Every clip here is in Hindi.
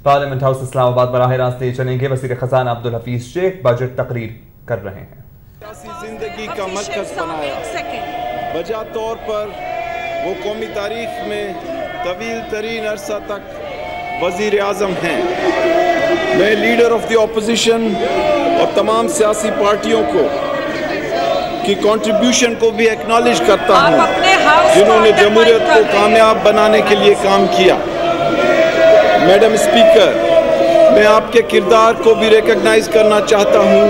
पार्लियामेंट हाउस इस्लामाबाद बराह रास्त ले चलेंगे। वज़ीर ख़ज़ाना अब्दुल हफीज शेख बजट तकरीर कर रहे हैं। जिंदगी का मरकज बनाया, वजह तौर पर वो कौमी तारीख में तवील तरीन अरसा तक वज़ीर आज़म हैं। मैं लीडर ऑफ द ऑपोजिशन और तमाम सियासी पार्टियों को की कंट्रीब्यूशन को भी एक्नॉलेज करता हूँ, जिन्होंने जमहूरियत को कामयाब बनाने के लिए काम किया। मैडम स्पीकर, मैं आपके किरदार को भी रिकग्नाइज करना चाहता हूँ।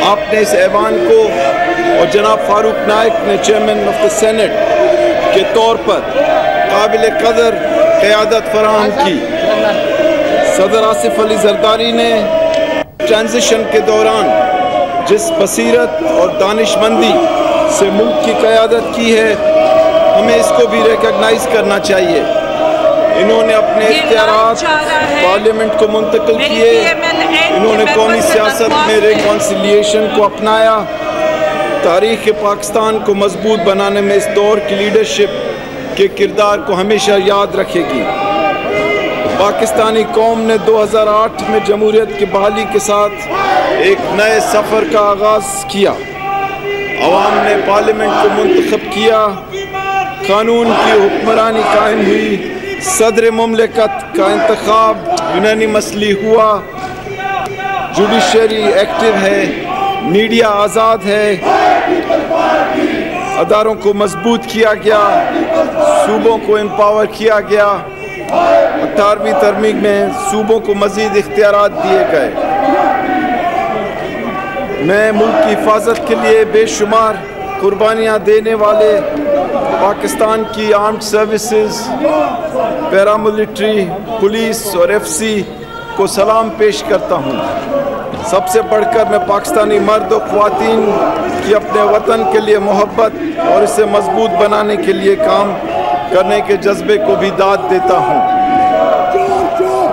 आपने इस ऐवान को और जनाब फारूक नाइक ने चेयरमैन ऑफ द सेनेट के तौर पर काबिल कदर क़यादत फराहम की। सदर आसिफ अली जरदारी ने ट्रांजिशन के दौरान जिस बसीरत और दानिशमंदी से मुल्क की क़यादत की है, हमें इसको भी रिकग्नाइज करना चाहिए। इन्होंने अपने इख्तियारात पार्लियामेंट को मुंतकिल किए। इन्होंने कौमी सियासत में रिकॉन्सिलिएशन को अपनाया। तारीख़ पाकिस्तान को मजबूत बनाने में इस दौर की लीडरशिप के किरदार को हमेशा याद रखेगी। पाकिस्तानी कौम ने 2008 में जमहूरियत की बहाली के साथ एक नए सफ़र का आगाज़ किया। अवाम ने पार्लियामेंट को मुंतखब किया, कानून की हुक्मरानी कायम हुई, सदर मुमलिकत का इंतखाब यूनानिमसली हुआ, जुडिशरी एक्टिव है, मीडिया आज़ाद है, अदारों को मजबूत किया गया, सूबों को एम्पावर किया गया। 18वीं तरमीम में सूबों को मज़ीद इख्तियारात दिए गए। मैं मुल्क की हिफाजत के लिए बेशुमार कुर्बानियाँ देने वाले पाकिस्तान की आर्म्ड सर्विसेज, पैरामिलिट्री, पुलिस और FC को सलाम पेश करता हूँ। सबसे बढ़कर मैं पाकिस्तानी मर्द और ख्वातीन की अपने वतन के लिए मोहब्बत और इसे मजबूत बनाने के लिए काम करने के जज्बे को भी दाद देता हूँ।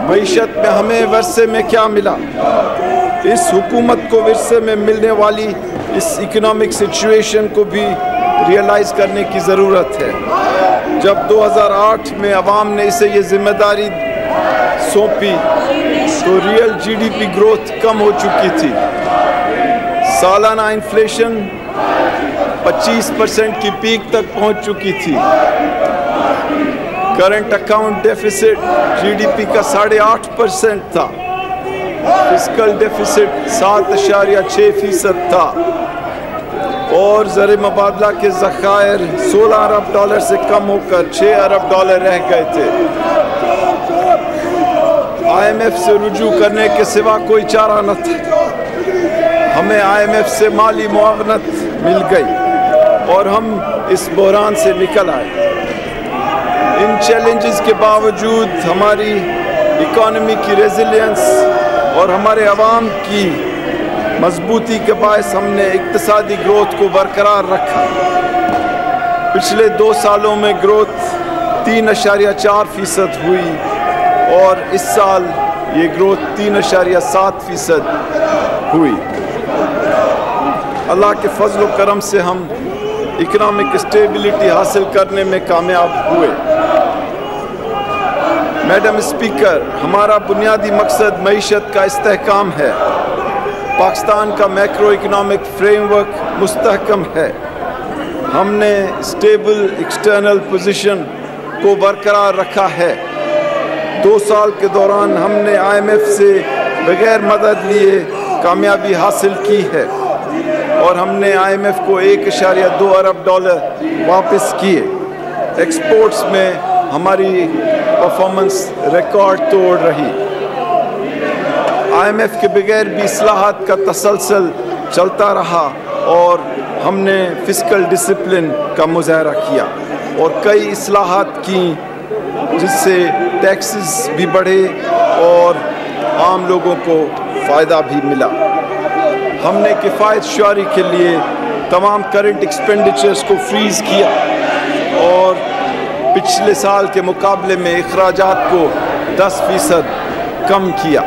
मईशत में हमें वर्से में क्या मिला, इस हुकूमत को विरसे में मिलने वाली इस इकोनॉमिक सिचुएशन को भी रियलाइज़ करने की ज़रूरत है। जब 2008 में अवाम ने इसे ये जिम्मेदारी सौंपी तो रियल GDP ग्रोथ कम हो चुकी थी। सालाना इन्फ्लेशन 25% की पीक तक पहुंच चुकी थी। करंट अकाउंट डेफिसिट GDP का 8.5% था। फिस्कल डेफिसिट 7.6% था और ज़र मुबादला के ज़खायर 16 अरब डॉलर से कम होकर 6 अरब डॉलर रह गए थे। IMF से रुजू करने के सिवा कोई चारा न था। हमें IMF से माली मुआवनत मिल गई और हम इस बहरान से निकल आए। इन चैलेंजेस के बावजूद हमारी इकॉनमी की रेजिलियंस और हमारे अवाम की मजबूती के बायस हमने इक्तिसादी ग्रोथ को बरकरार रखा। पिछले 2 सालों में ग्रोथ 3.4% हुई और इस साल ये ग्रोथ 3.7% हुई। अल्लाह के फजल व करम से हम इकनॉमिक स्टेबिलिटी हासिल करने में कामयाब हुए। मैडम स्पीकर, हमारा बुनियादी मकसद मईशत का इस्तेहकाम है। पाकिस्तान का मैक्रो इकनॉमिक फ्रेमवर्क मुस्तहकम है। हमने स्टेबल एक्सटर्नल पोजीशन को बरकरार रखा है। 2 साल के दौरान हमने IMF से बगैर मदद लिए कामयाबी हासिल की है और हमने IMF को 1.2 अरब डॉलर वापस किए। एक्सपोर्ट्स में हमारी परफॉर्मेंस रिकॉर्ड तोड़ रही। IMF के बगैर भी इस्लाहात का तसलसल चलता रहा और हमने फिस्कल डिसिप्लिन का मुजाहरा किया और कई इस्लाहात की जिससे टैक्सेस भी बढ़े और आम लोगों को फ़ायदा भी मिला। हमने किफ़ायत शुआरी के लिए तमाम करंट एक्सपेंडिचर्स को फ्रीज़ किया और पिछले साल के मुकाबले में अखराजात को 10% कम किया।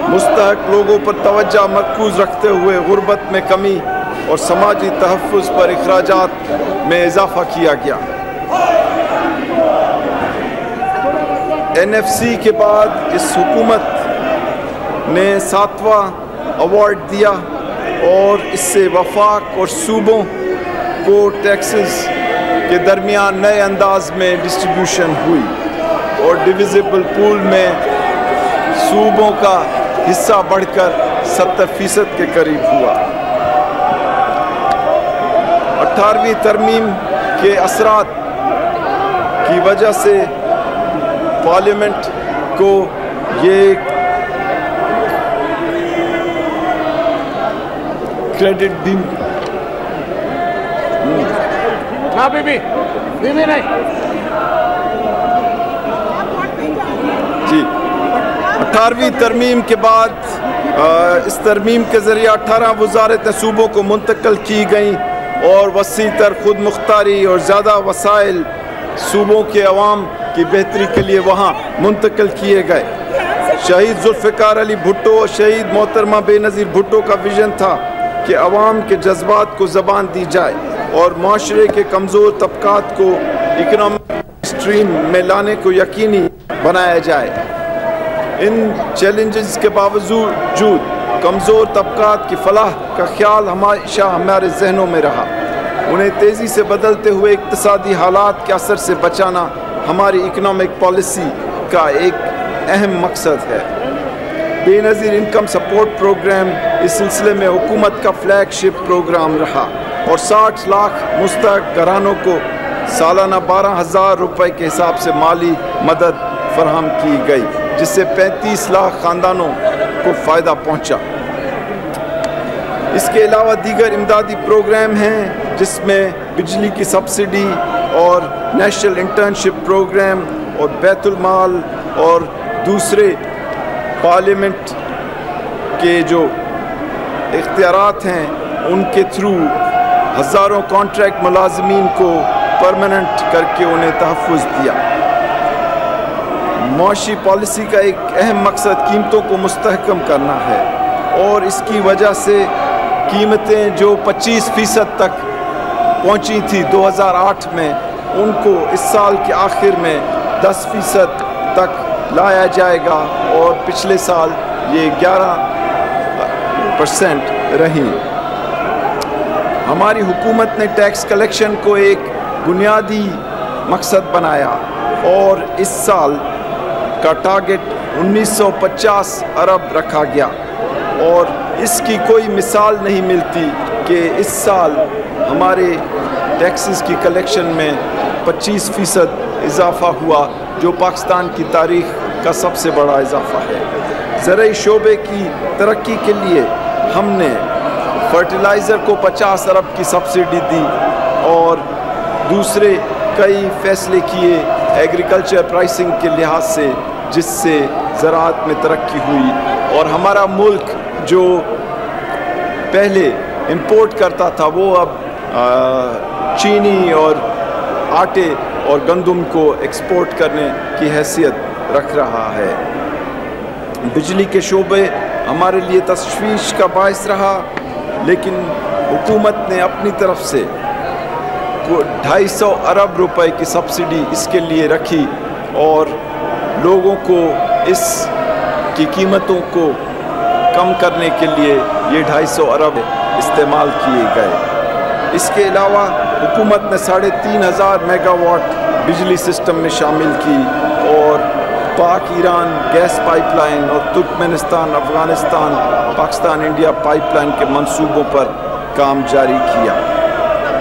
मुस्तहक लोगों पर तवज्जो मरकूज़ रखते हुए गुर्बत में कमी और समाजी तहफ़्फ़ुज़ पर अखराजात में इजाफ़ा किया गया। NFC के बाद इस हुकूमत ने 7वां अवार्ड दिया और इससे वफाक और सूबों को टैक्सेस के दरमियान नए अंदाज में डिस्ट्रीब्यूशन हुई और डिविजिबल पूल में सूबों का हिस्सा बढ़कर 70% के करीब हुआ। 18वीं तरमीम के असरात की वजह से पार्लियामेंट को ये क्रेडिट भी ना बीबी नहीं जी। 18वीं तरमीम के बाद इस तरमीम के ज़रिए 18 वज़ारतें सूबों को मुंतकिल की गईं और वसी तर खुद मुख्तारी और ज़्यादा वसाइल सूबों के अवाम की बेहतरी के लिए वहाँ मुंतकिल किए गए। शहीद जुल्फ़िकार अली भुट्टो और शहीद मोहतरमा बेनज़ीर भुट्टो का विजन था कि अवाम के जज्बात को ज़बान दी जाए और माशरे के कमज़ोर तबकात को इकनॉमिक स्ट्रीम में लाने को यकीनी बनाया जाए। इन चैलेंजेस के बावजूद कमज़ोर तबकात की फलाह का ख्याल हमेशा हमारे जहनों में रहा। उन्हें तेज़ी से बदलते हुए इक़्तिसादी हालात के असर से बचाना हमारी इकनॉमिक पॉलिसी का एक अहम मकसद है। बेनज़ीर इनकम सपोर्ट प्रोग्राम इस सिलसिले में हुकूमत का फ्लैगशिप प्रोग्राम रहा और 60 लाख मुस्तहक़ घरानों को सालाना 12,000 रुपये के हिसाब से माली मदद फराहम की गई, जिससे 35 लाख ख़ानदानों को फ़ायदा पहुँचा। इसके अलावा दीगर इमदादी प्रोग्राम हैं जिसमें बिजली की सब्सिडी और नेशनल इंटर्नशिप प्रोग्राम और बैतुल माल और दूसरे पार्लियामेंट के जो इख्तियारात हैं उनके थ्रू हज़ारों कॉन्ट्रैक्ट मुलाजमीन को परमानेंट करके उन्हें तहफ़्फ़ुज़ दिया। मुआशी पॉलिसी का एक अहम मकसद कीमतों को मुस्तहकम करना है और इसकी वजह से कीमतें जो 25% तक पहुंची थी 2008 में, उनको इस साल के आखिर में 10% तक लाया जाएगा और पिछले साल ये 11% रही। हमारी हुकूमत ने टैक्स कलेक्शन को एक बुनियादी मकसद बनाया और इस साल का टारगेट 1950 अरब रखा गया और इसकी कोई मिसाल नहीं मिलती कि इस साल हमारे टैक्सेस की कलेक्शन में 25% इजाफ़ा हुआ, जो पाकिस्तान की तारीख़ का सबसे बड़ा इजाफ़ा है। ज़राई शोबे की तरक्की के लिए हमने फर्टिलाइज़र को 50 अरब की सब्सिडी दी और दूसरे कई फ़ैसले किए एग्रीकल्चर प्राइसिंग के लिहाज से, जिससे ज़राअत में तरक्की हुई और हमारा मुल्क जो पहले इंपोर्ट करता था वो अब चीनी और आटे और गंदम को एक्सपोर्ट करने की हैसियत रख रहा है। बिजली के शोबे हमारे लिए तशवीश का बायस रहा, लेकिन हुकूमत ने अपनी तरफ से 250 अरब रुपए की सब्सिडी इसके लिए रखी और लोगों को इस की कीमतों को कम करने के लिए ये 250 अरब इस्तेमाल किए गए। इसके अलावा हुकूमत ने 3,500 मेगावाट बिजली सिस्टम में शामिल की और पाक ईरान गैस पाइपलाइन और Turkmenistan Afghanistan Pakistan India pipeline के मंसूबों पर काम जारी किया।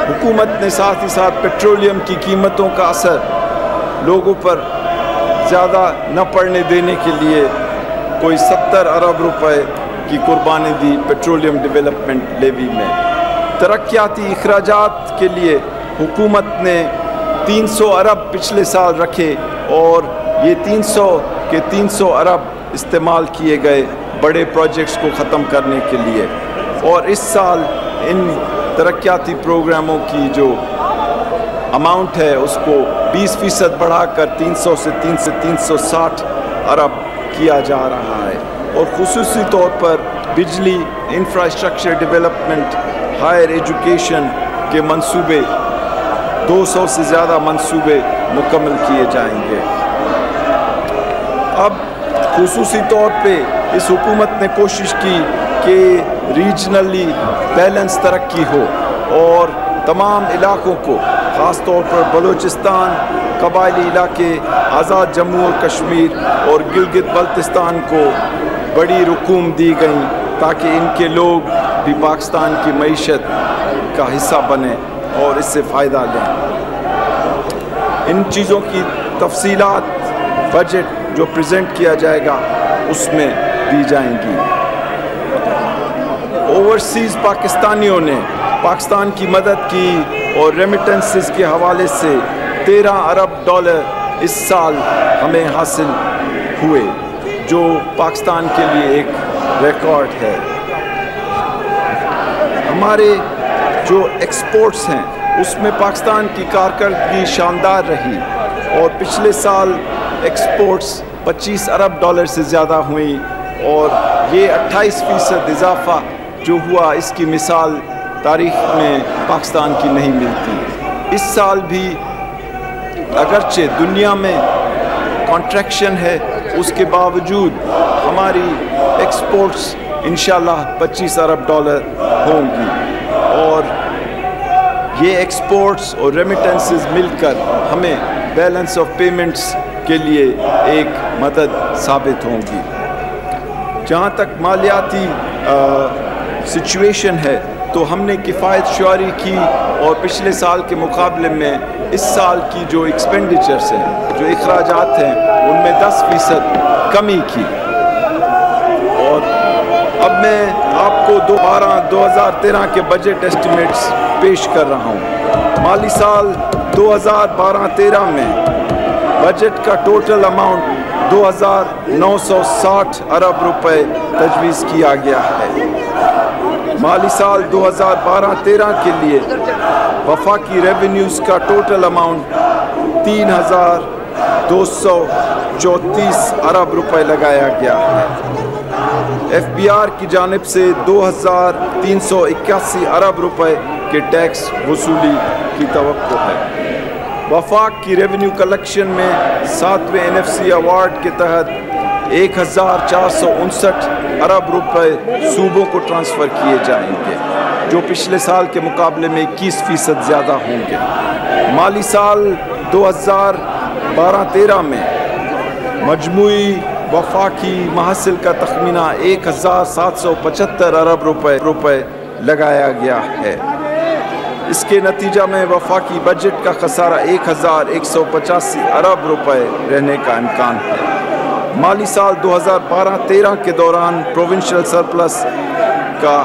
हुकूमत ने साथ ही साथ पेट्रोलियम की कीमतों का असर लोगों पर ज़्यादा न पड़ने देने के लिए कोई 70 अरब रुपए की कुर्बानी दी पेट्रोलियम डेवलपमेंट लेवी में। तरक्याती अखराजात के लिए हुकूमत ने 300 अरब पिछले साल रखे और ये 300 अरब इस्तेमाल किए गए बड़े प्रोजेक्ट्स को ख़त्म करने के लिए और इस साल इन तरक्याती प्रोग्रामों की जो अमाउंट है उसको 20% बढ़ाकर 300 से 360 अरब किया जा रहा है और खुसूसी तौर पर बिजली, इंफ्रास्ट्रक्चर डेवलपमेंट, हायर एजुकेशन के मंसूबे 200 से ज़्यादा मंसूबे मुकम्मल किए जाएंगे। अब खुसूसी तौर पे इस हुकूमत ने कोशिश की कि रीजनली बैलेंस तरक्की हो और तमाम इलाकों को, ख़ास तौर पर बलूचिस्तान, कबायली इलाके, आज़ाद जम्मू और कश्मीर और गिलगित बल्तिस्तान को बड़ी रकूम दी गई ताकि इनके लोग भी पाकिस्तान की मईशत का हिस्सा बने और इससे फ़ायदा लें। इन चीज़ों की तफसीलात बजट जो प्रेजेंट किया जाएगा उसमें दी जाएंगी। ओवरसीज़ पाकिस्तानियों ने पाकिस्तान की मदद की और रेमिटेंसेस के हवाले से 13 अरब डॉलर इस साल हमें हासिल हुए, जो पाकिस्तान के लिए एक रिकॉर्ड है। हमारे जो एक्सपोर्ट्स हैं उसमें पाकिस्तान की कारकर्दगी शानदार रही और पिछले साल एक्सपोर्ट्स 25 अरब डॉलर से ज़्यादा हुई और ये 28% इजाफा जो हुआ, इसकी मिसाल तारीख़ में पाकिस्तान की नहीं मिलती। इस साल भी अगरचे दुनिया में कॉन्ट्रैक्शन है, उसके बावजूद हमारी एक्सपोर्ट्स इंशाल्लाह 25 अरब डॉलर होंगी और ये एक्सपोर्ट्स और रेमिटेंसेस मिलकर हमें बैलेंस ऑफ पेमेंट्स के लिए एक मदद साबित होंगी। जहाँ तक मालियाती सिचुएशन है तो हमने किफ़ायत शुआरी की और पिछले साल के मुकाबले में इस साल की जो एक्सपेंडिचर्स हैं, जो अखराजात हैं, उनमें 10% कमी की। और अब मैं आपको 2013 के बजट एस्टिमेट्स पेश कर रहा हूँ। माली साल 2012-13 में बजट का टोटल अमाउंट 2,960 अरब रुपए तजवीज़ किया गया है। माली साल 2012-13 के लिए वफाकी रेवेन्यूज़ का टोटल अमाउंट 3,234 अरब रुपए लगाया गया है। FBR की जानिब से 2,381 अरब रुपए के टैक्स वसूली की तवक्को है। वफाक की रेवेन्यू कलेक्शन में 7वें NFC अवार्ड के तहत 1,459 अरब रुपए सूबों को ट्रांसफ़र किए जाएंगे, जो पिछले साल के मुकाबले में 21% ज़्यादा होंगे। माली साल 2012-13 में मजमूई वफाकी महासिल का तखमीना 1,775 अरब रुपए लगाया गया है। इसके नतीजा में वफाकी बजट का खसारा 1,185 अरब रुपए रहने का इम्कान है। माली साल 2012-13 के दौरान प्रोविंशियल सरप्लस का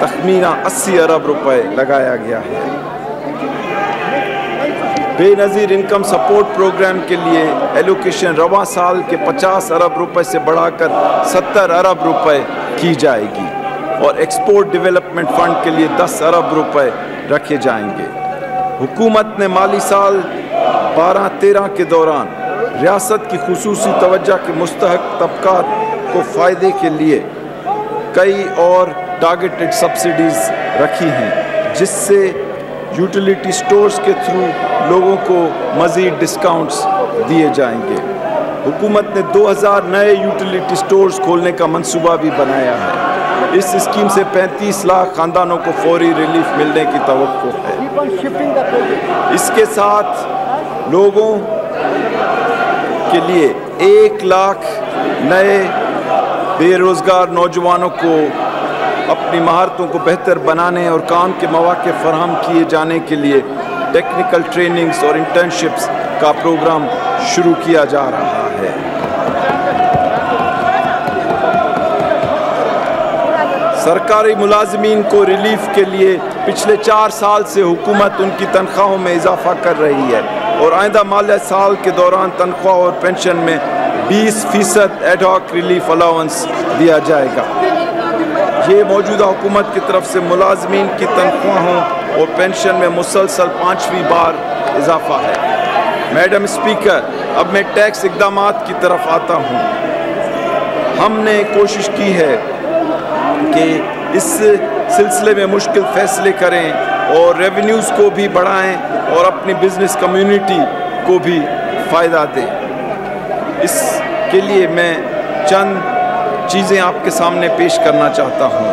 तखमीना 80 अरब रुपए लगाया गया है। बेनज़ीर इनकम सपोर्ट प्रोग्राम के लिए एलोकेशन रवा साल के 50 अरब रुपए से बढ़ाकर 70 अरब रुपए की जाएगी और एक्सपोर्ट डेवलपमेंट फ़ंड के लिए 10 अरब रुपए रखे जाएंगे। हुकूमत ने माली साल 12-13 के दौरान रियासत की खुसूसी तवज्जो के मुस्तहक तबकात को फ़ायदे के लिए कई और टारगेटेड सब्सिडीज़ रखी हैं, जिससे यूटिलिटी स्टोर्स के थ्रू लोगों को मज़ीद डिस्काउंट्स दिए जाएंगे। हुकूमत ने 2000 नए यूटिलिटी स्टोर्स खोलने का मंसूबा भी बनाया है। इस स्कीम से 35 लाख ख़ानदानों को फौरी रिलीफ मिलने की तवक्को है। इसके साथ लोगों के लिए 1 लाख नए बेरोज़गार नौजवानों को अपनी महारतों को बेहतर बनाने और काम के मौके फराहम किए जाने के लिए टेक्निकल ट्रेनिंग्स और इंटर्नशिप्स का प्रोग्राम शुरू किया जा रहा है। सरकारी मुलाजमीन को रिलीफ के लिए पिछले 4 साल से हुकूमत उनकी तनख्वाहों में इजाफा कर रही है और आइंदा माली साल के दौरान तनख्वाह और पेंशन में 20% एडहॉक रिलीफ अलाउंस दिया जाएगा। ये मौजूदा हुकूमत की तरफ से मुलाजमीन की तनख्वाहों और पेंशन में मुसलसल 5वीं बार इजाफा है। मैडम स्पीकर, अब मैं टैक्स इक़दामात की तरफ आता हूँ। हमने कोशिश की है कि इस सिलसिले में मुश्किल फ़ैसले करें और रेवेन्यूज़ को भी बढ़ाएं और अपनी बिज़नेस कम्युनिटी को भी फ़ायदा दें। इस के लिए मैं चंद चीज़ें आपके सामने पेश करना चाहता हूँ।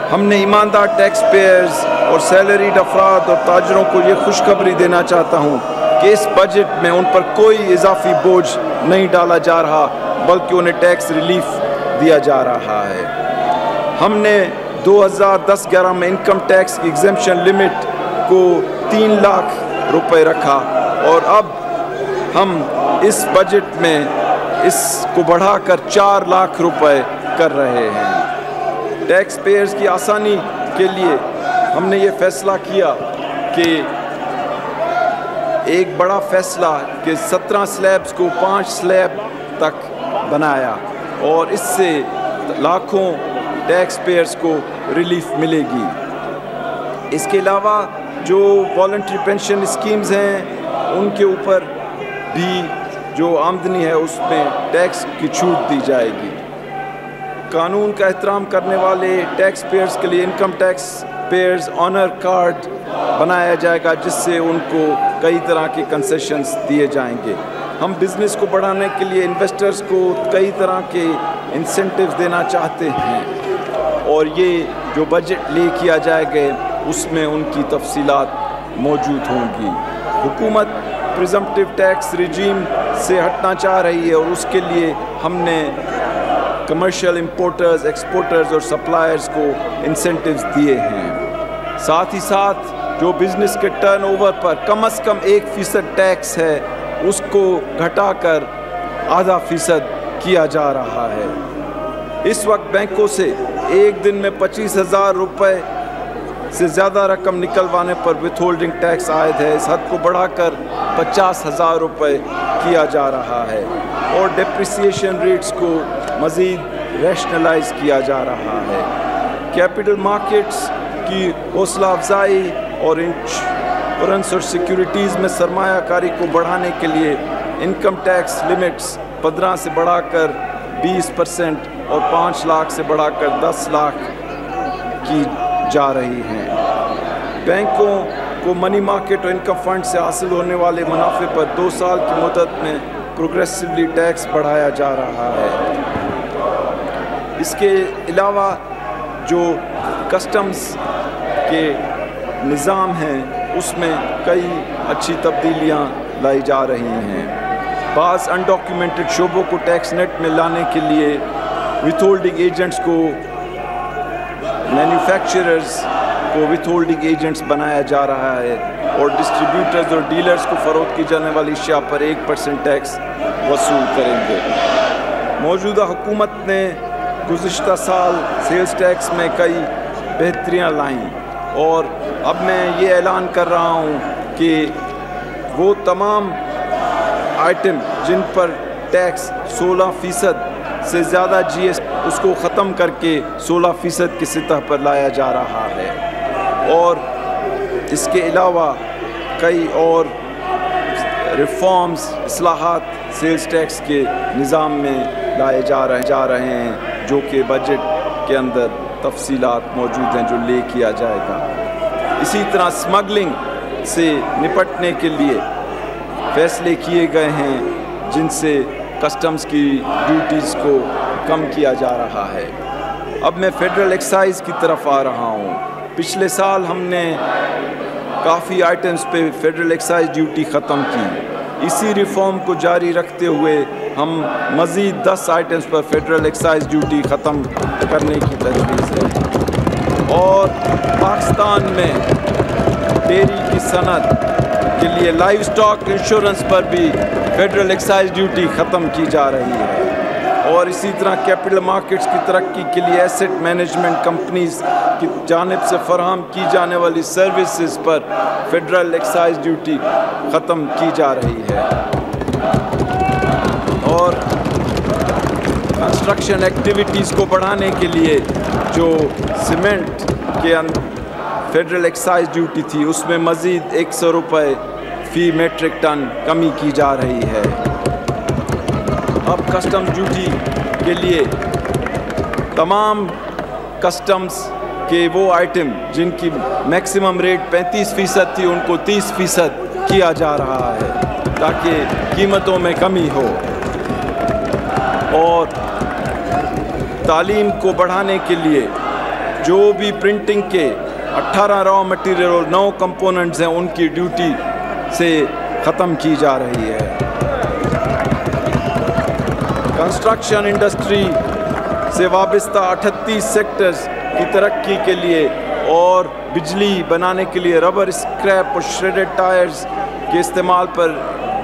हमने ईमानदार टैक्स पेयर्स और सैलरीड अफराद और ताजरों को ये खुशखबरी देना चाहता हूँ कि इस बजट में उन पर कोई इजाफी बोझ नहीं डाला जा रहा, बल्कि उन्हें टैक्स रिलीफ दिया जा रहा है। हमने 2010-11 में इनकम टैक्स की एग्जेम्पशन लिमिट को 3 लाख रुपए रखा और अब हम इस बजट में इसको बढ़ाकर 4 लाख रुपए कर रहे हैं। टैक्स पेयर्स की आसानी के लिए हमने ये फैसला किया कि एक बड़ा फैसला कि 17 स्लैब्स को 5 स्लैब तक बनाया और इससे लाखों टैक्स पेयर्स को रिलीफ मिलेगी। इसके अलावा जो वॉलंटरी पेंशन स्कीम्स हैं उनके ऊपर भी जो आमदनी है उसमें टैक्स की छूट दी जाएगी। कानून का एहतराम करने वाले टैक्स पेयर्स के लिए income tax payers honour card बनाया जाएगा, जिससे उनको कई तरह के कंसेशंस दिए जाएंगे। हम बिज़नेस को बढ़ाने के लिए इन्वेस्टर्स को कई तरह के इंसेंटिव्स देना चाहते हैं और ये जो बजट ले किया जाएगा उसमें उनकी तफसीलात मौजूद होंगी। हुकूमत प्रिजम्पटिव टैक्स रिजीम से हटना चाह रही है और उसके लिए हमने कमर्शियल इंपोर्टर्स, एक्सपोर्टर्स और सप्लायर्स को इंसेंटिव्स दिए हैं। साथ ही साथ जो बिज़नेस के टर्नओवर पर कम से कम 1% टैक्स है उसको घटाकर ½ किया जा रहा है। इस वक्त बैंकों से एक दिन में 25,000 रुपये से ज़्यादा रकम निकलवाने पर विथहोल्डिंग टैक्स आयद है। इस हद को बढ़ाकर 50,000 रुपये किया जा रहा है और डिप्रिसिएशन रेट्स को मज़ीद रैशनलाइज किया जा रहा है। कैपिटल मार्केट्स की हौसला अफजाई और इंश्योरेंस और सिक्योरिटीज़ में सरमायाकारी को बढ़ाने के लिए इनकम टैक्स लिमिट्स 15 से बढ़ाकर 20% और 5 लाख से बढ़ाकर 10 लाख की जा रही हैं। बैंकों को मनी मार्केट और इनकम फंड से हासिल होने वाले मुनाफे पर 2 साल की मुद्दत में प्रोग्रेसिवली टैक्स बढ़ाया जा रहा है। इसके अलावा जो कस्टम्स के निज़ाम हैं उसमें कई अच्छी तब्दीलियां लाई जा रही हैं। बाज़ अनडॉक्यूमेंटेड शोबों को टैक्स नेट में लाने के लिए विथहोल्डिंग एजेंट्स को मैन्युफैक्चरर्स को विथहोल्डिंग एजेंट्स बनाया जा रहा है और डिस्ट्रीब्यूटर्स और डीलर्स को फ़रोख्त की जाने वाली अशिया पर 1% टैक्स वसूल करेंगे। मौजूदा हुकूमत ने गुज़िश्ता साल सेल्स टैक्स में कई बेहतरियाँ लाईं और अब मैं ये ऐलान कर रहा हूँ कि वो तमाम आइटम जिन पर टैक्स 16% से ज़्यादा GST उसको ख़त्म करके 16% की सतह पर लाया जा रहा है और इसके अलावा कई और रिफॉर्म्स, इस्लाहात सेल्स टैक्स के निज़ाम में लाए जा रहे हैं जो कि बजट के अंदर तफसीलात मौजूद हैं जो ले किया जाएगा। इसी तरह स्मगलिंग से निपटने के लिए फैसले किए गए हैं जिनसे कस्टम्स की ड्यूटीज़ को कम किया जा रहा है। अब मैं फेडरल एक्साइज़ की तरफ आ रहा हूँ। पिछले साल हमने काफ़ी आइटम्स पे फेडरल एक्साइज़ ड्यूटी ख़त्म की। इसी रिफॉर्म को जारी रखते हुए हम मज़ीद 10 आइटम्स पर फेडरल एक्साइज़ ड्यूटी ख़त्म करने की तजवीज़ है और पाकिस्तान में डेयरी की सनत के लिए लाइव स्टॉक इंश्योरेंस पर भी फेडरल एक्साइज़ ड्यूटी ख़त्म की जा रही है और इसी तरह कैपिटल मार्केट्स की तरक्की के लिए एसेट मैनेजमेंट कंपनीज़ की जानिब से फराहम की जाने वाली सर्विसेज पर फेडरल एक्साइज़ ड्यूटी ख़त्म की जा रही है और कंस्ट्रक्शन एक्टिविटीज़ को बढ़ाने के लिए जो सीमेंट के फेडरल एक्साइज़ ड्यूटी थी उसमें मज़ीद 100 रुपये फ़ी मेट्रिक टन कमी की जा रही है। अब कस्टम्स ड्यूटी के लिए तमाम कस्टम्स के वो आइटम जिनकी मैक्सिमम रेट 35% थी उनको 30% किया जा रहा है ताकि कीमतों में कमी हो। और तालीम को बढ़ाने के लिए जो भी प्रिंटिंग के 18 रॉ मटेरियल और 9 कंपोनेंट्स हैं उनकी ड्यूटी से ख़त्म की जा रही है। कंस्ट्रक्शन इंडस्ट्री से वाबस्ता 38 सेक्टर्स की तरक्की के लिए और बिजली बनाने के लिए रबर स्क्रैप और श्रेडेड टायर्स के इस्तेमाल पर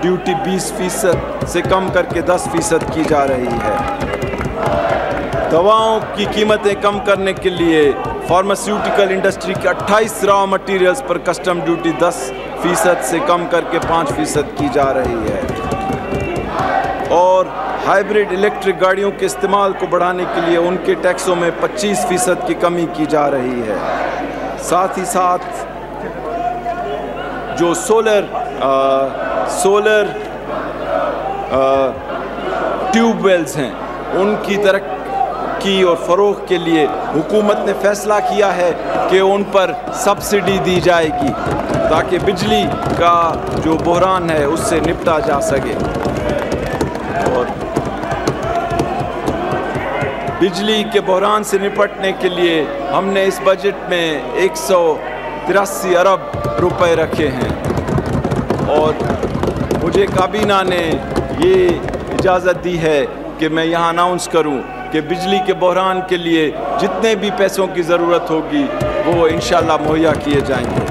ड्यूटी 20% से कम करके 10% की जा रही है। दवाओं की कीमतें कम करने के लिए फार्मास्यूटिकल इंडस्ट्री के 28 रॉ मटेरियल्स पर कस्टम ड्यूटी 10% से कम करके 5% की जा रही है और हाइब्रिड इलेक्ट्रिक गाड़ियों के इस्तेमाल को बढ़ाने के लिए उनके टैक्सों में 25% की कमी की जा रही है। साथ ही साथ जो सोलर ट्यूबवेल्स हैं उनकी तरक्की और फ़रोग़ के लिए हुकूमत ने फ़ैसला किया है कि उन पर सब्सिडी दी जाएगी ताकि बिजली का जो बहरान है उससे निपटा जा सके। और बिजली के बहरान से निपटने के लिए हमने इस बजट में 183 अरब रुपए रखे हैं और मुझे काबीना ने ये इजाज़त दी है कि मैं यहाँ अनाउंस करूँ कि बिजली के बहरान के लिए जितने भी पैसों की ज़रूरत होगी वो इंशाल्लाह मुहैया किए जाएंगे।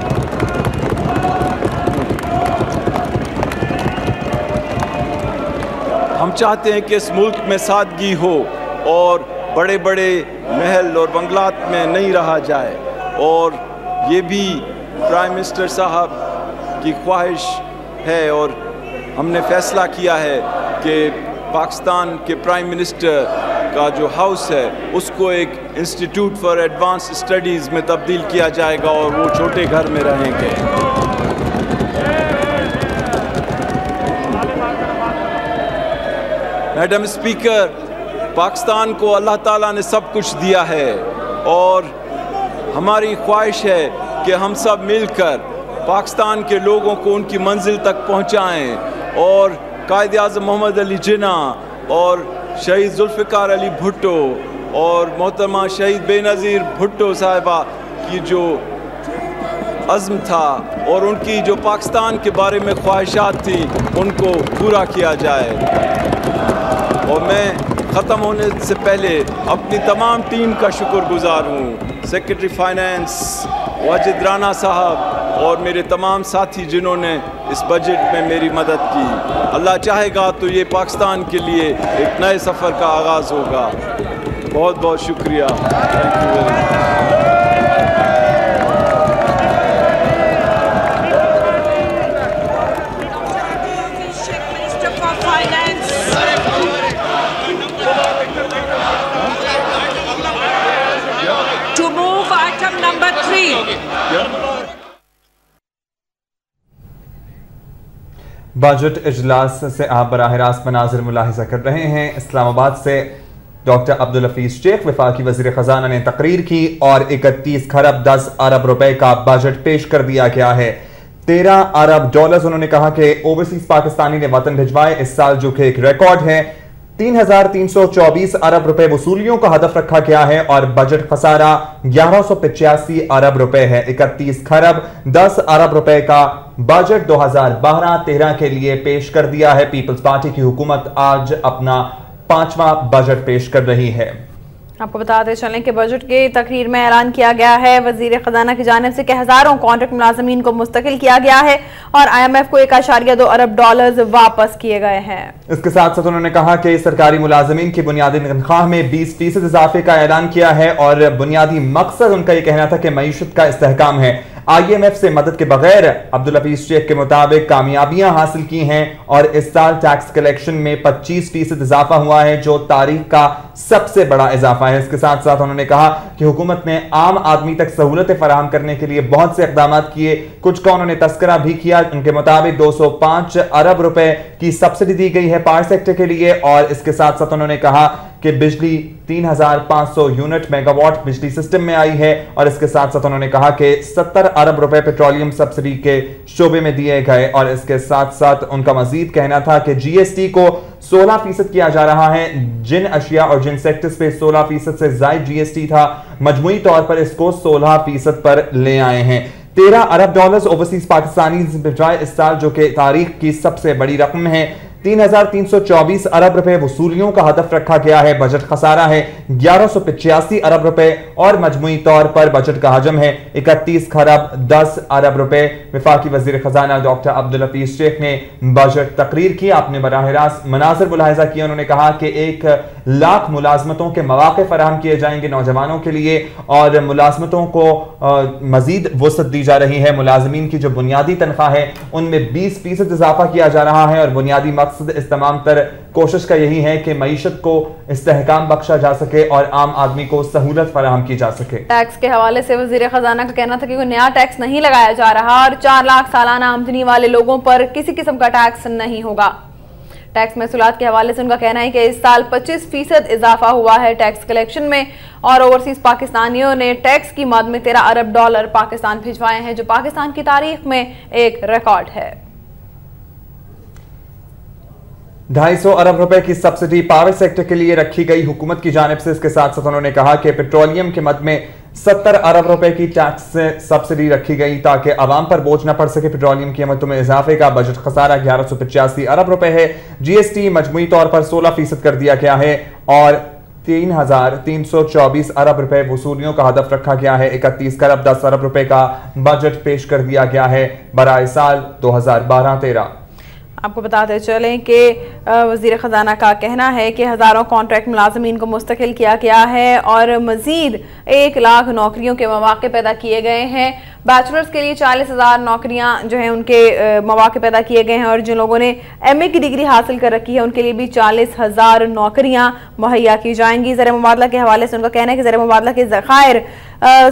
हम चाहते हैं कि इस मुल्क में सादगी हो और बड़े बड़े महल और बंगलात में नहीं रहा जाए और ये भी प्राइम मिनिस्टर साहब की ख्वाहिश है और हमने फ़ैसला किया है कि पाकिस्तान के प्राइम मिनिस्टर का जो हाउस है उसको एक इंस्टीट्यूट फॉर एडवांस स्टडीज़ में तब्दील किया जाएगा और वो छोटे घर में रहेंगे। मैडम स्पीकर, पाकिस्तान को अल्लाह ताला ने सब कुछ दिया है और हमारी ख्वाहिश है कि हम सब मिलकर पाकिस्तान के लोगों को उनकी मंजिल तक पहुंचाएं और कायद आज़म मोहम्मद अली जिन्ना और शहीद जुल्फ़िकार अली भुट्टो और मोहतरमा शहीद बेनज़ीर भुट्टो साहिबा की जो अज़्म था और उनकी जो पाकिस्तान के बारे में ख्वाहिशात थी उनको पूरा किया जाए। और मैं ख़त्म होने से पहले अपनी तमाम टीम का शुक्रगुज़ार हूँ, सेक्रेटरी फाइनेंस वाजिद राना साहब और मेरे तमाम साथी जिन्होंने इस बजट में मेरी मदद की। अल्लाह चाहेगा तो ये पाकिस्तान के लिए एक नए सफ़र का आगाज़ होगा। बहुत बहुत शुक्रिया। Thank you very much. To move item number 3. Budget इजलास से आप बराह रास्त मनाजिर मुलाहिजा कर रहे हैं। इस्लामाबाद से डॉक्टर अब्दुल हफीज शेख वफाकी वज़ीर ख़जाना ने तकरीर की और 31 खरब 10 अरब रुपए का बजट पेश कर दिया गया है। 13 अरब डॉलर्स उन्होंने कहा कि ओवरसीज पाकिस्तानी ने वतन भिजवाए इस साल, जो कि एक रिकॉर्ड है। 3,324 अरब रुपए वसूलियों का हदफ रखा गया है और बजट खसारा 1185 अरब रुपए है। 31 खरब 10 अरब रुपए का बजट 2012-13 के लिए पेश कर दिया है। पीपल्स पार्टी की हुकूमत आज अपना 5वां बजट पेश कर रही है। आपको बताते चलें कि बजट के तकरीर में ऐलान किया गया है वजीर खजाना की जानिब से कि हजारों कॉन्ट्रैक्ट मुलाजमीन को मुस्तकिल किया गया है और IMF को 1.2 अरब डॉलर्स वापस किए गए हैं। इसके साथ साथ उन्होंने कहा कि सरकारी मुलाजमीन की बुनियादी तनख्वाह में 20% इजाफे का ऐलान किया है और बुनियादी मकसद उनका यह कहना था कि मईशत का इस्तेहकाम है। IMF से मदद के बगैर अब्दुल हफीज शेख के मुताबिक कामयाबियां हासिल की हैं और इस साल टैक्स कलेक्शन में 25% इजाफा हुआ है, जो तारीख का सबसे बड़ा इजाफा है। इसके साथ साथ उन्होंने कहा कि हुकूमत ने आम आदमी तक सहूलतें फराहम करने के लिए बहुत से इकदाम किए, कुछ का उन्होंने तस्करा भी किया। उनके मुताबिक 205 अरब रुपए की सब्सिडी दी गई है पावर सेक्टर के लिए और इसके साथ साथ उन्होंने कहा कि बिजली 3500 यूनिट मेगावाट बिजली सिस्टम में आई है और इसके साथ साथ उन्होंने कहा कि 70 अरब रुपए पेट्रोलियम सब्सिडी के शोबे में दिए गए और इसके साथ साथ उनका मजीद कहना था कि जीएसटी को 16% किया जा रहा है। जिन अशिया और जिन सेक्टर्स पे 16% से ज्यादा जीएसटी था, मजमूई तौर पर इसको 16% पर ले आए हैं। 13 अरब डॉलर्स ओवरसीज पाकिस्तानी भिजवाए इस साल, जो कि तारीख की सबसे बड़ी रकम है। 3324 अरब रुपए वसूलियों का हदफ रखा गया है। बजट खसारा है 1185 अरब रुपए और मजमूई तौर पर बजट का हजम है 31 खरब 10 अरब रुपए। वफाकी वजीर खजाना डॉक्टर अब्दुल हफीज शेख ने बजट तकरीर की, आपने बराह रास्त मनाजिर मुलाहिजा किए। उन्होंने कहा कि 1 लाख मुलाजमतों के मौके फराहम किए जाएंगे नौजवानों के लिए और मुलाजमतों को मजीद वसअत दी जा रही है। मुलाजमीन की जो बुनियादी तनख्वाह है उनमें 20% इजाफा किया जा रहा है और बुनियादी मकसद इस तमाम तर कोशिश का यही है कि मईशत को इस्तेहकाम बख्शा जा सके और आम आदमी को सहूलत फराहम की जा सके। टैक्स के हवाले से वजीर खजाना का कहना था कि कोई नया टैक्स नहीं लगाया जा रहा और 4 लाख सालाना आमदनी वाले लोगों पर किसी किस्म का टैक्स नहीं होगा। टैक्स महसूलात के हवाले से उनका कहना है कि इस साल 25% इजाफा हुआ है टैक्स कलेक्शन में और ओवरसीज पाकिस्तानियों ने टैक्स की मद में 13 अरब डॉलर पाकिस्तान भिजवाए हैं, जो पाकिस्तान की तारीख में एक रिकॉर्ड है। 250 अरब रुपए की सब्सिडी पावर सेक्टर के लिए रखी गई हुकूमत की जानिब से। इसके साथ साथ उन्होंने कहा कि पेट्रोलियम के मद में 70 अरब रुपए की टैक्स सब्सिडी रखी गई ताकि आवाम पर बोझ न पड़ सके। पेट्रोलियम की कीमतों में इजाफे का बजट खसारा 1185 अरब रुपए है। जीएसटी मजमूई तौर पर 16% कर दिया गया है और 3324 अरब रुपए वसूलियों का हदफ रखा गया है। 31 खरब 10 अरब रुपए का बजट पेश कर दिया गया है बराए साल 2012-13। आपको बताते चलें कि वज़ीर ख़जाना का कहना है कि हज़ारों कॉन्ट्रैक्ट मुलाजमीन को मुस्तकिल किया गया है और मज़ीद 1 लाख नौकरियों के मौके पैदा किए गए हैं। बैचलर्स के लिए 40,000 नौकरियां जो हैं उनके मौके पैदा किए गए हैं और जिन लोगों ने MA की डिग्री हासिल कर रखी है उनके लिए भी 40,000 नौकरियां मुहैया की जाएंगी। ज़र मुबादला के हवाले से उनका कहना है कि ज़र मुबादला के ज़खायर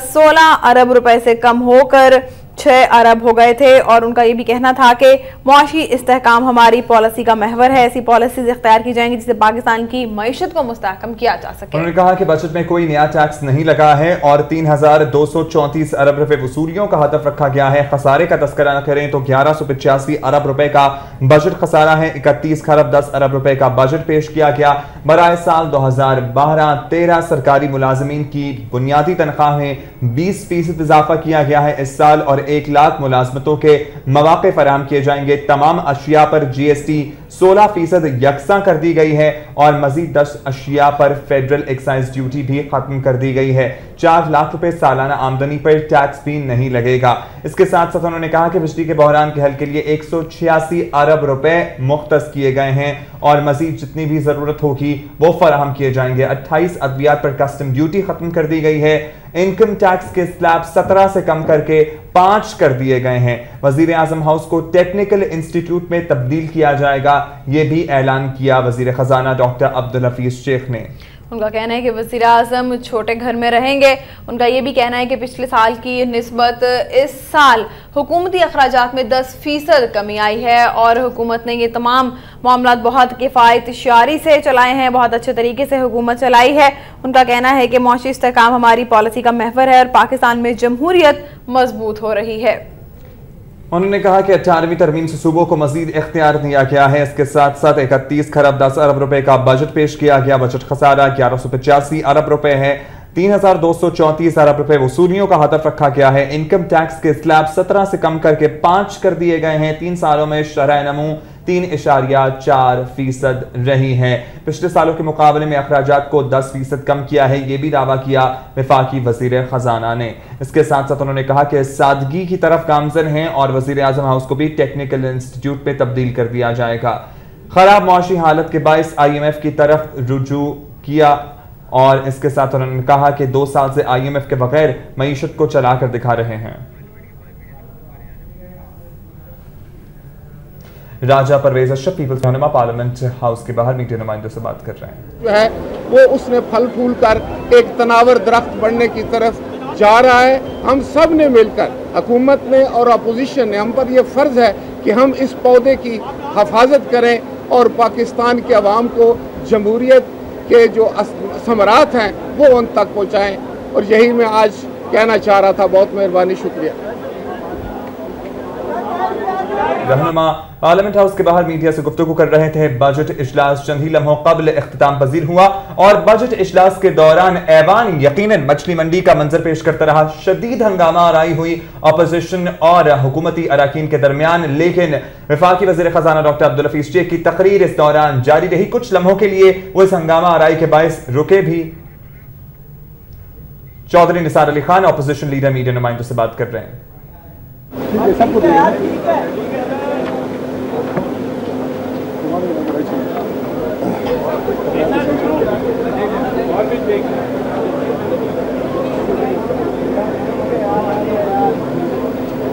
16 अरब रुपए से कम होकर 6 अरब हो गए थे और उनका ये भी कहना था कि मुआशी इस्तेहकाम हमारी पॉलिसी का महवर है। ऐसी पॉलिसीज इख्तियार की जाएंगी जिससे पाकिस्तान की मईशत को मुस्तहकम किया जा सके। उन्होंने कहा कि बजट में कोई नया टैक्स नहीं लगा है और 3234 अरब रुपए वसूलियों का हदफ रखा गया है। खसारे का तस्करा न करें तो 1185 अरब रुपए का बजट खसारा है। 31 खरब 10 अरब रुपए का बजट पेश किया गया। बराए साल 2012-13 सरकारी मुलाजमीन की बुनियादी तनख्वाह में 20% इजाफा किया गया है इस साल और 1 लाख मुलाजमतों के मौके फराहम किए जाएंगे। तमाम अशिया पर जीएसटी 16% यकसा कर दी गई है और मजीद 10 अशिया पर फेडरल एक्साइज ड्यूटी भी खत्म कर दी गई है। 4 लाख रुपए सालाना आमदनी पर टैक्स भी नहीं लगेगा। इसके साथ साथ उन्होंने कहा कि बिजली के बहरान के हल के लिए 186 अरब रुपए मुख्तस किए गए हैं और मजीद जितनी भी जरूरत होगी वो फराहम किए जाएंगे। 28 अद्वियात पर कस्टम ड्यूटी खत्म कर दी गई है। इनकम टैक्स के स्लैब 17 से कम करके 5 कर दिए गए हैं। वजीर आजम हाउस को टेक्निकल इंस्टीट्यूट में तब्दील किया जाएगा, यह भी ऐलान किया वजीर खजाना डॉक्टर अब्दुल हफीज शेख ने। उनका कहना है कि वज़ीर आज़म छोटे घर में रहेंगे। उनका यह भी कहना है कि पिछले साल की निस्बत इस साल हुकूमती अखराजात में 10% कमी आई है और हुकूमत ने ये तमाम मामला बहुत किफ़ायतशारी से चलाए हैं, बहुत अच्छे तरीके से हुकूमत चलाई है। उनका कहना है कि मुआशी इस्तेहकाम हमारी पॉलिसी का महवर है और पाकिस्तान में जमहूरियत मजबूत हो रही है। उन्होंने कहा कि 18वीं तरमीम से सूबों को मजीद इख्तियार दिया गया है। इसके साथ साथ 31 खरब 10 अरब रुपए का बजट पेश किया गया। बजट खसारा 1185 अरब रुपए है। 3234 अरब रुपए वसूलियों का हदफ रखा गया है। इनकम टैक्स के स्लैब 17 से कम करके 5 कर दिए गए हैं। 3 सालों में शरह नमू 3.4% रही है। पिछले सालों के मुकाबले में अखराजात को 10% कम किया है, यह भी दावा किया वफाकी वजीर खजाना ने। इसके साथ साथ उन्होंने कहा कि सादगी की तरफ गामजन हैं और वजीर आजम हाउस को भी टेक्निकल इंस्टीट्यूट में तब्दील कर दिया जाएगा। खराब मुआशी हालत के बायस IMF की तरफ रुजू किया और इसके साथ उन्होंने कहा कि 2 साल से IMF के बगैर मईशत को चला कर दिखा रहे हैं। राजा परवेज अशरफ पीपल्स रहनुमा पार्लियामेंट हाउस के बाहर मीडिया नुमाइंदों से बात कर रहे हैं। जो है वो उसने फल फूल कर एक तनावर दरख्त बनने की तरफ जा रहा है। हम सब ने मिलकर, हुकूमत ने और अपोजिशन ने, हम पर यह फ़र्ज़ है कि हम इस पौधे की हिफाजत करें और पाकिस्तान के अवाम को जमहूरियत के जो समरात हैं वो उन तक पहुँचाएँ, और यही मैं आज कहना चाह रहा था। बहुत मेहरबानी, शुक्रिया। रहनुमा पार्लियामेंट हाउस के बाहर मीडिया से गुफ्तगू कर रहे थे। बजट इजलास चंद ही लम्हों कबल इख्तिताम पजीर हुआ और बजट इजलास के दौरान ऐवान यकीनन मछली मंडी का मंजर पेश करता रहा। शदीद हंगामा आराई हुई अपोजिशन और हुकूमती अराकीन के दरमियान, लेकिन वफाकी वज़ीर खजाना डॉक्टर अब्दुल हफीज शेख की तकरीर इस दौरान जारी रही। कुछ लम्हों के लिए वो इस हंगामा आराई के बायस रुके भी। Chaudhry Nisar Ali Khan opposition leader media नुमाइंदों से बात कर रहे हैं।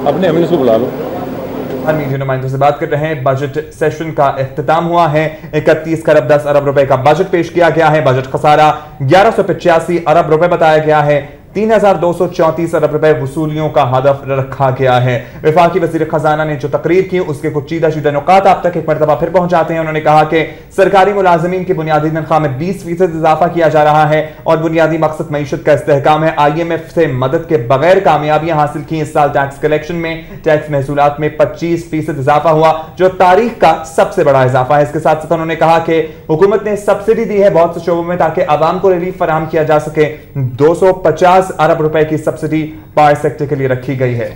अपने अमीर को बुला लो। मीडिया नुमाइंदों से बात कर रहे हैं। बजट सेशन का इख्तिताम हुआ है। 31 खरब 10 अरब रुपए का बजट पेश किया गया है। बजट खसारा 1185 अरब रुपए बताया गया है। 3234 अरब रुपए वसूलियों का हदफ रखा गया है। वफाकी वजीर खजाना ने जो तकरीर की उसके कुछ चीदा नुकात आप तक एक मरतबा फिर पहुंचाते हैं। उन्होंने कहा कि सरकारी मुलाजमीन की बुनियादी तनख्वाह में 20% इजाफा किया जा रहा है और बुनियादी मकसद मईशत का इस्तेहकाम है। IMF से मदद के बगैर कामयाबियां हासिल की। इस साल टैक्स कलेक्शन में, टैक्स महसूलात में 25% इजाफा हुआ, जो तारीख का सबसे बड़ा इजाफा है। इसके साथ साथ उन्होंने कहा कि हुकूमत ने सब्सिडी दी है बहुत से शोबों में ताकि आवाम को रिलीफ फराहम किया जा सके। 250 अरब रुपए की सब्सिडी पावर सेक्टर के लिए रखी गई है।